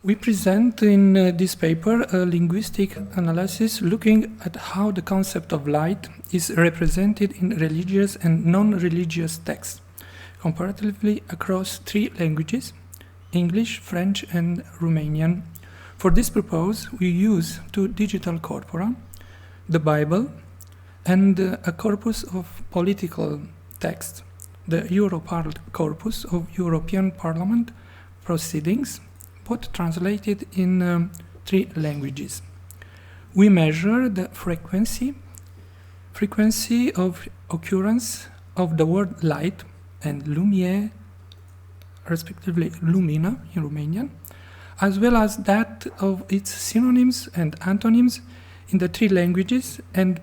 We present in this paper a linguistic analysis looking at how the concept of light is represented in religious and non-religious texts, comparatively across three languages, English, French, and Romanian. For this purpose, we use two digital corpora, the Bible and a corpus of political texts, the Europarl corpus of European Parliament proceedings, both translated in three languages. We measure the frequency of occurrence of the word light and lumiere, respectively lumina in Romanian, as well as that of its synonyms and antonyms in the three languages, and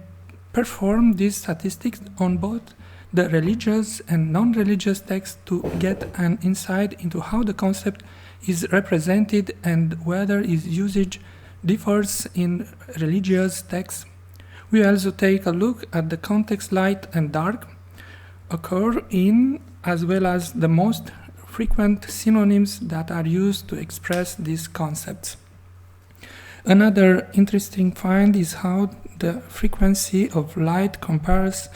perform these statistics on both the religious and non-religious texts to get an insight into how the concept is represented and whether its usage differs in religious texts. We also take a look at the context light and dark occur in, as well as the most frequent synonyms that are used to express these concepts. Another interesting find is how the frequency of light compares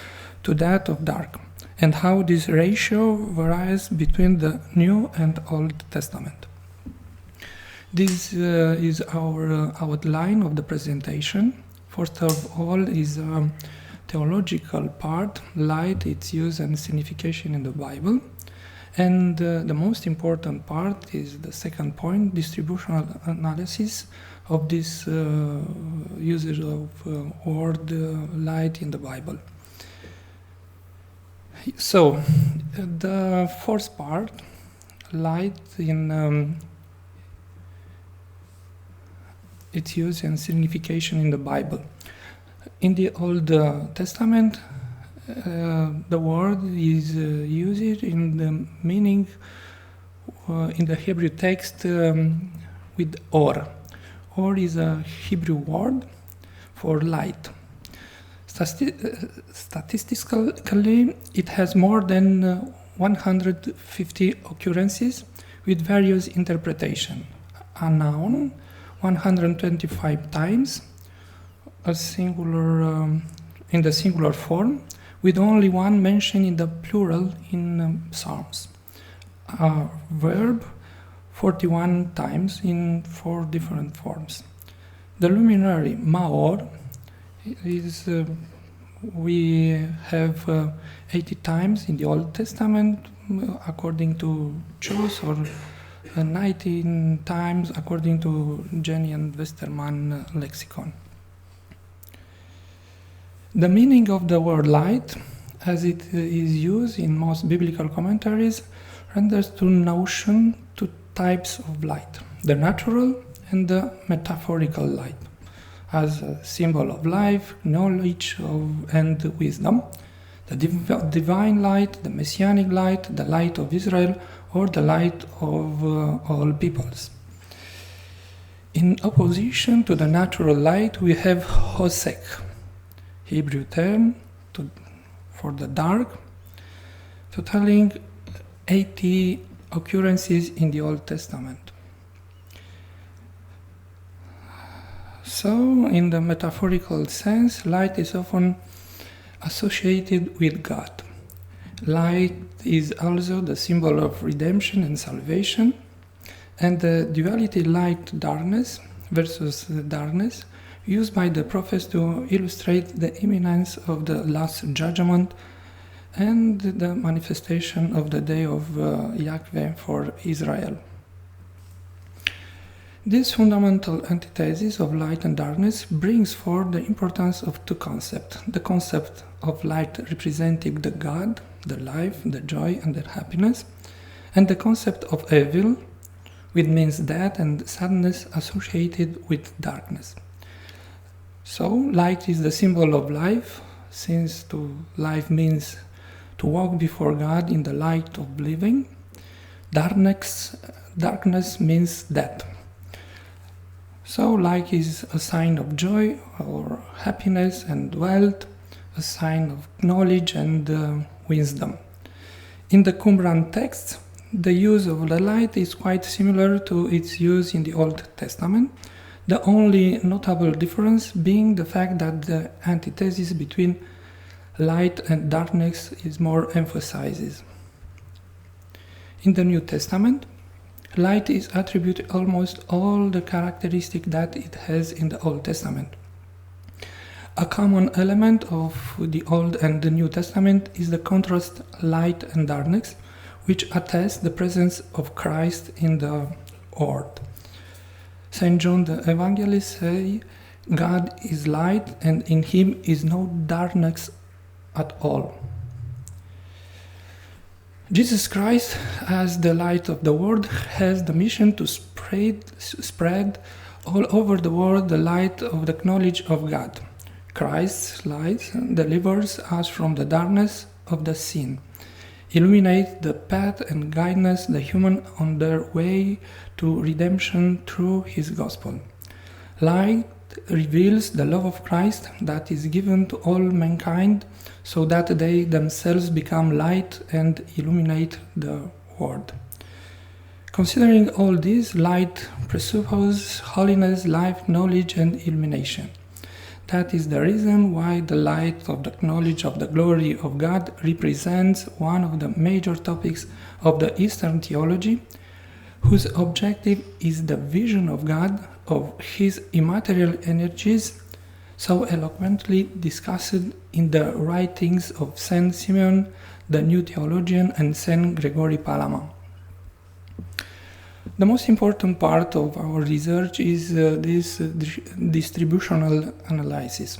to that of dark, and how this ratio varies between the New and Old Testament. This is our outline of the presentation. First of all is a theological part, light, its use and signification in the Bible. And the most important part is the second point, distributional analysis of this usage of word light in the Bible. So, the first part, light in its use and signification in the Bible. In the Old Testament, the word is used in the meaning in the Hebrew text with or. Or is a Hebrew word for light. Statistically, it has more than 150 occurrences with various interpretations. A noun 125 times, a singular in the singular form, with only one mention in the plural in Psalms. A verb 41 times in 4 different forms. The luminary Maor is we have 80 times in the Old Testament according to Jews, or 19 times according to Jenny and Westermann lexicon. The meaning of the word light, as it is used in most biblical commentaries, renders two types of light, the natural and the metaphorical light, as a symbol of life, knowledge and wisdom, the divine light, the messianic light, the light of Israel, or the light of all peoples. In opposition to the natural light, we have Hosek, Hebrew term for the dark, totaling 80 occurrences in the Old Testament. So, in the metaphorical sense, light is often associated with God. Light is also the symbol of redemption and salvation, and the duality light-darkness versus darkness used by the prophets to illustrate the imminence of the last judgment and the manifestation of the day of Yahweh for Israel. This fundamental antithesis of light and darkness brings forth the importance of two concepts. The concept of light representing the God, the life, the joy, and the happiness, and the concept of evil, which means death and sadness associated with darkness. So, light is the symbol of life, since life means to walk before God in the light of living. Darkness means death. So, light is a sign of joy or happiness and wealth, a sign of knowledge and wisdom. In the Qumran text, the use of the light is quite similar to its use in the Old Testament, the only notable difference being the fact that the antithesis between light and darkness is more emphasized. In the New Testament, light is attributed almost all the characteristics that it has in the Old Testament. A common element of the Old and the New Testament is the contrast light and darkness, which attests the presence of Christ in the world. St. John the Evangelist says, God is light and in him is no darkness at all. Jesus Christ, as the light of the world, has the mission to spread all over the world the light of the knowledge of God. Christ's light delivers us from the darkness of the sin, illuminates the path and guides the human on their way to redemption through his gospel. Light reveals the love of Christ that is given to all mankind so that they themselves become light and illuminate the world. Considering all this, light presupposes holiness, life, knowledge, and illumination. That is the reason why the light of the knowledge of the glory of God represents one of the major topics of the Eastern theology, whose objective is the vision of God, of his immaterial energies, so eloquently discussed in the writings of Saint Simeon, the New Theologian, and Saint Gregory Palaman. The most important part of our research is this distributional analysis.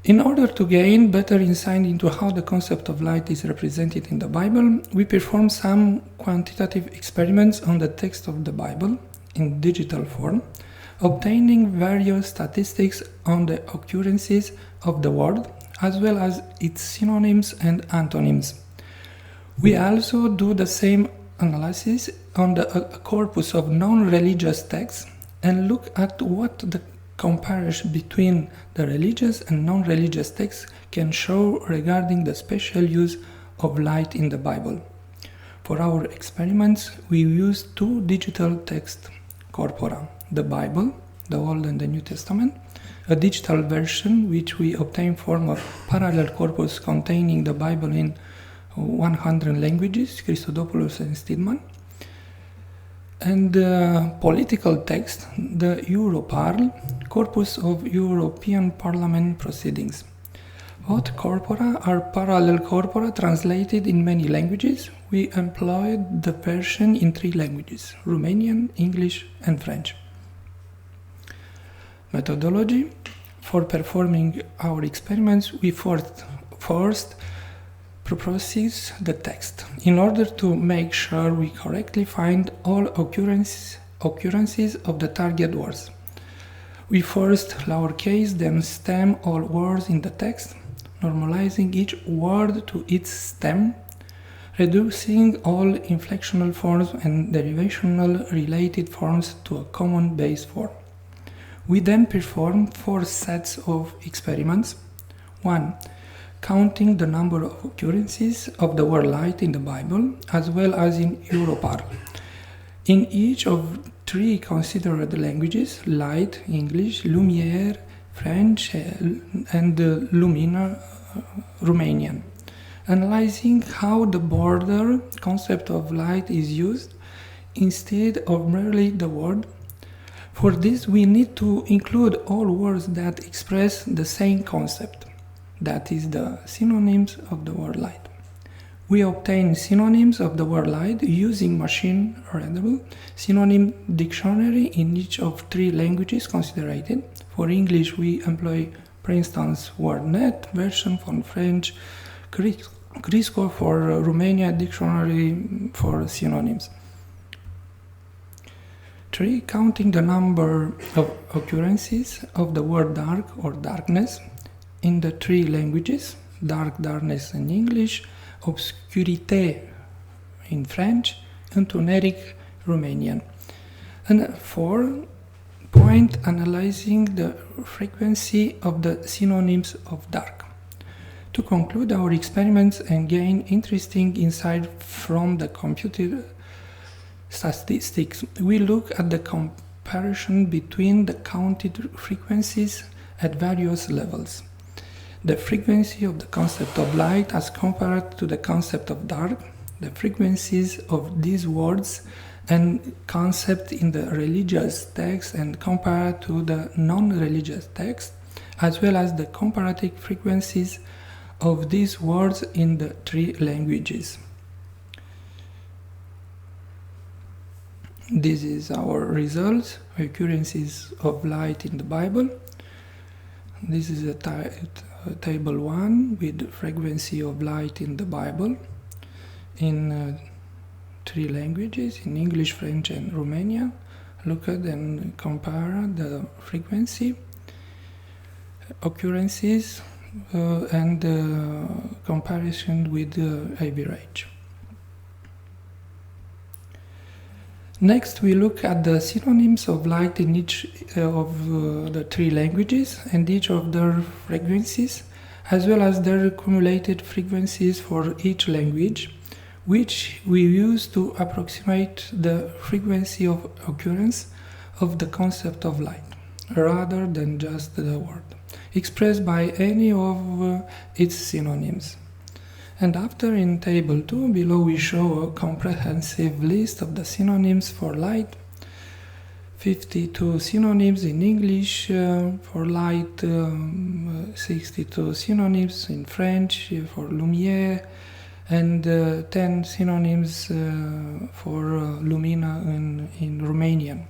In order to gain better insight into how the concept of light is represented in the Bible, we perform some quantitative experiments on the text of the Bible in digital form, obtaining various statistics on the occurrences of the word, as well as its synonyms and antonyms. We also do the same analysis on the corpus of non-religious texts and look at what the comparison between the religious and non-religious texts can show regarding the special use of light in the Bible. For our experiments, we used two digital text corpora, the Bible, the Old and the New Testament, a digital version which we obtained from a parallel corpus containing the Bible in 100 languages, Christodopoulos and Stidman, and the political text, the Europarl, corpus of European Parliament proceedings. Both corpora are parallel corpora translated in many languages. We employed the version in 3 languages, Romanian, English, and French. Methodology. For performing our experiments, we first process the text in order to make sure we correctly find all occurrences of the target words. We first lowercase, then stem all words in the text, normalizing each word to its stem, reducing all inflectional forms and derivational related forms to a common base form. We then perform 4 sets of experiments. 1. Counting the number of occurrences of the word light in the Bible, as well as in Europarl. In each of 3 considered languages, light, English, lumière, French, and lumina, Romanian, analyzing how the broader concept of light is used instead of merely the word. For this, we need to include all words that express the same concept. That is the synonyms of the word light. We obtain synonyms of the word light using machine-readable synonym dictionary in each of 3 languages considered. For English, we employ Princeton's WordNet version, for French, Crisco, for Romania, dictionary for synonyms. 3. Counting the number of occurrences of the word dark or darkness in the 3 languages, dark, darkness in English, obscurité in French, and tuneric Romanian. And 4. Analyzing the frequency of the synonyms of dark. To conclude our experiments and gain interesting insight from the computer statistics, we look at the comparison between the counted frequencies at various levels. The frequency of the concept of light as compared to the concept of dark, the frequencies of these words and concept in the religious text and compared to the non-religious text, as well as the comparative frequencies of these words in the three languages. This is our results, occurrences of light in the Bible. This is a table 1 with frequency of light in the Bible in three languages, in English, French and Romanian. Look at and compare the frequency, occurrences, and comparison with the average. Next, we look at the synonyms of light in each of the three languages and each of their frequencies, as well as their cumulated frequencies for each language, which we use to approximate the frequency of occurrence of the concept of light, rather than just the word, expressed by any of its synonyms. And after, in table 2 below, we show a comprehensive list of the synonyms for light. 52 synonyms in English for light, 62 synonyms in French for lumière, and 10 synonyms for lumina in Romanian.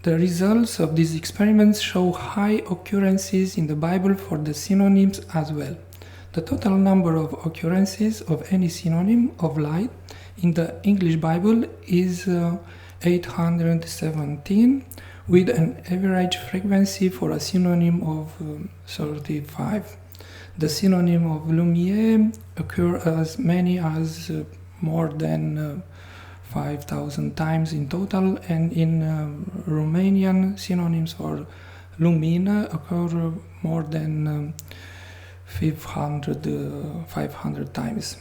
The results of these experiments show high occurrences in the Bible for the synonyms as well. The total number of occurrences of any synonym of light in the English Bible is 817, with an average frequency for a synonym of 35. The synonym of lumière occur as many as more than 5,000 times in total, and in Romanian, synonyms for lumina occur more than 500 times.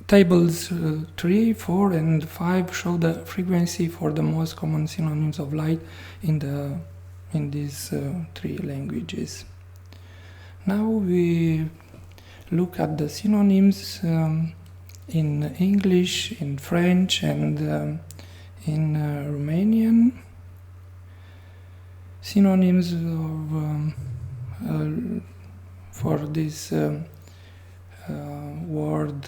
Tables 3, 4, and 5 show the frequency for the most common synonyms of light in these three languages. Now we look at the synonyms in English, in French, and in Romanian. Synonyms of for this word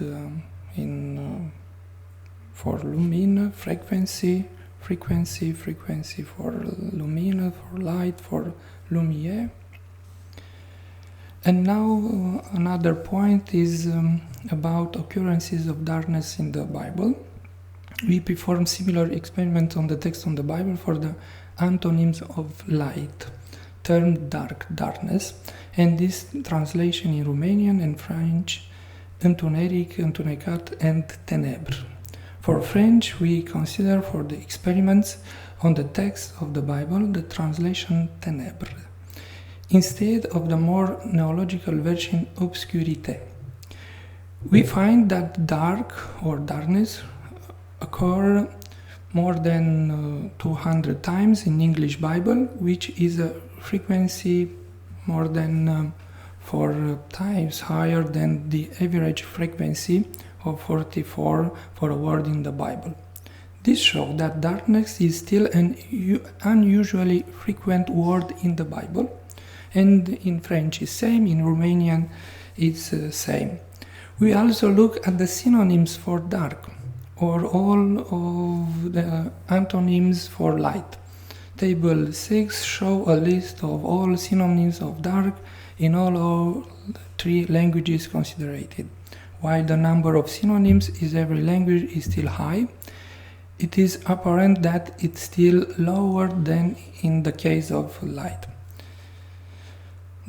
for lumina, frequency for lumina, for light, for lumière. And now another point is about occurrences of darkness in the Bible. We perform similar experiments on the text on the Bible for the antonyms of light, termed darkness, and this translation in Romanian and French, întuneric, întunecat, and ténèbres. For French, we consider for the experiments on the text of the Bible the translation ténèbres, instead of the more neological version obscurité. We find that dark or darkness occur more than 200 times in English Bible, which is a frequency more than 4 times higher than the average frequency of 44 for a word in the Bible. This shows that darkness is still an unusually frequent word in the Bible, and in French is same, in Romanian it's same. We also look at the synonyms for dark, or all of the antonyms for light. Table 6 show a list of all synonyms of dark in all three languages considered. While the number of synonyms in every language is still high, it is apparent that it's still lower than in the case of light.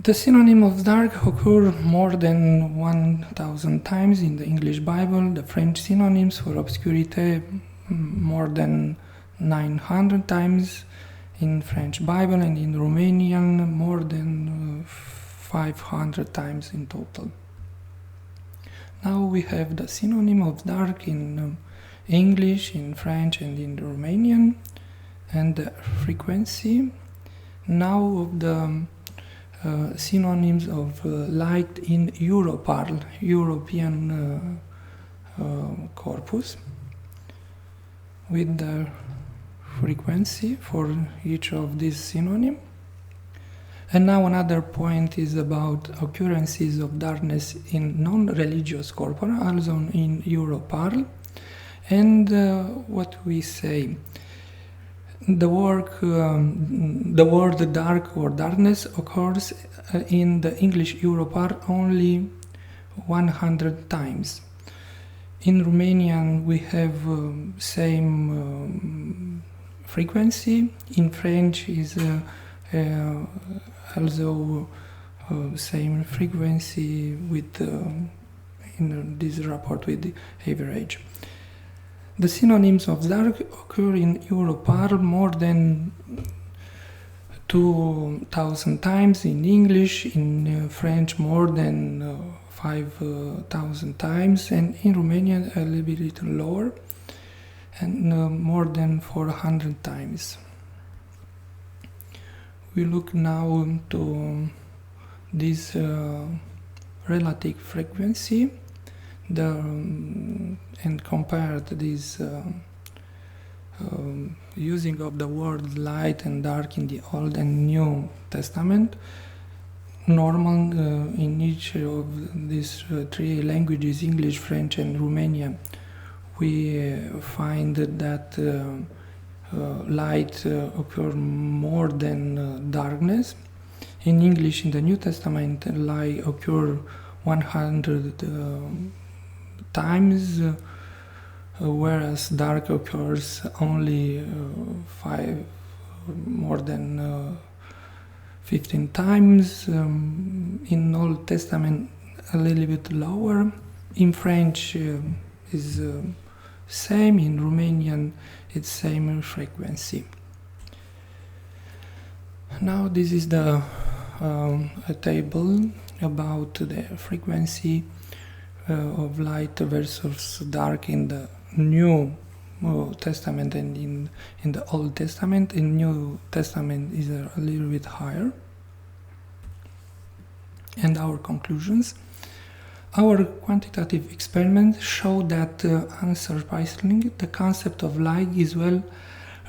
The synonym of dark occur more than 1,000 times in the English Bible. The French synonyms for obscurité more than 900 times in French Bible, and in Romanian more than 500 times in total. Now we have the synonym of dark in English, in French and in Romanian, and the frequency. Now of the synonyms of light in Europarl, European corpus, with the frequency for each of these synonyms. And now another point is about occurrences of darkness in non-religious corpora, also in Europarl. And what we say, the word dark or darkness occurs in the English Europarl only 100 times. In Romanian we have same frequency. In French is also same frequency with in this report with the average. The synonyms of dark occur in Europarl more than 2,000 times, in English, in French more than 5,000 times, and in Romanian a little bit lower, and more than 400 times. We look now to this relative frequency and compared this using of the word light and dark in the Old and New Testament. Normal in each of these three languages, English, French and Romanian, we find that light occur more than darkness. In English, in the New Testament, light occur 100 times, whereas dark occurs only more than 15 times. In Old Testament, a little bit lower. In French, is same. In Romanian, it's same frequency. Now this is the a table about the frequency of light versus dark in the New Testament and in the Old Testament. In New Testament is a little bit higher. And our conclusions. Our quantitative experiments show that, unsurprisingly, the concept of light is well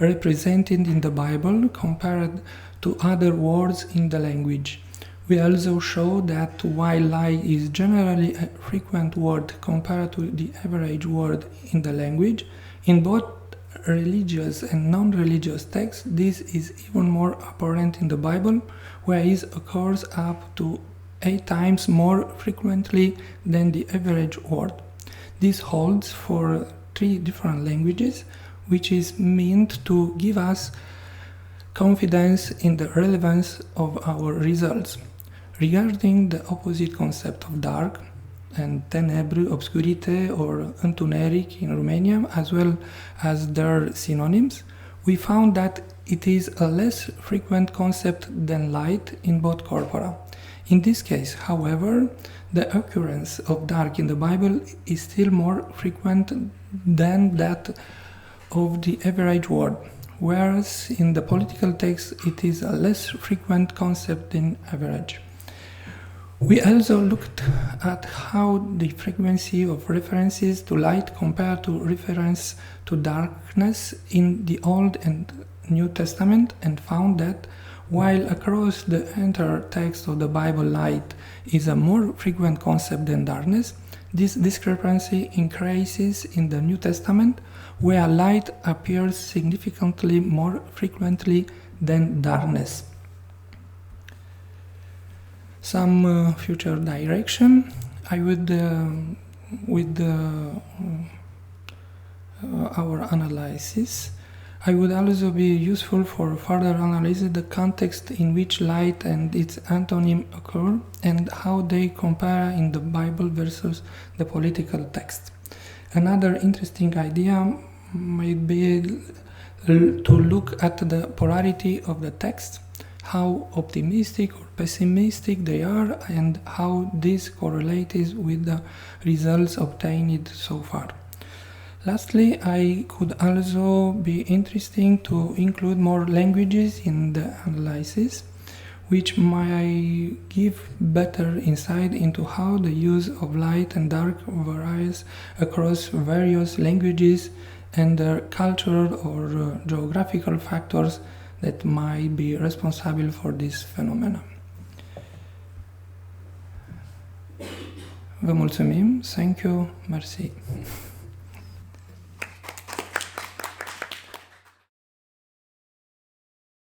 represented in the Bible compared to other words in the language. We also show that while light is generally a frequent word compared to the average word in the language, in both religious and non-religious texts, this is even more apparent in the Bible, where it occurs up to 8 times more frequently than the average word. This holds for 3 different languages, which is meant to give us confidence in the relevance of our results. Regarding the opposite concept of dark and ténèbres, obscurité or întuneric in Romanian, as well as their synonyms, we found that it is a less frequent concept than light in both corpora. In this case, however, the occurrence of dark in the Bible is still more frequent than that of the average word, whereas in the political text it is a less frequent concept than average. We also looked at how the frequency of references to light compared to reference to darkness in the Old and New Testament, and found that while across the entire text of the Bible light is a more frequent concept than darkness, this discrepancy increases in the New Testament, where light appears significantly more frequently than darkness. Some future direction. I would, with our analysis, I would also be useful for further analysis the context in which light and its antonym occur and how they compare in the Bible versus the political text. Another interesting idea might be to look at the polarity of the text, how optimistic or pessimistic they are, and how this correlates with the results obtained so far. Lastly, I could also be interesting to include more languages in the analysis, which might give better insight into how the use of light and dark varies across various languages and their cultural or geographical factors that might be responsible for this phenomenon. Vă mulțumim, thank you, merci.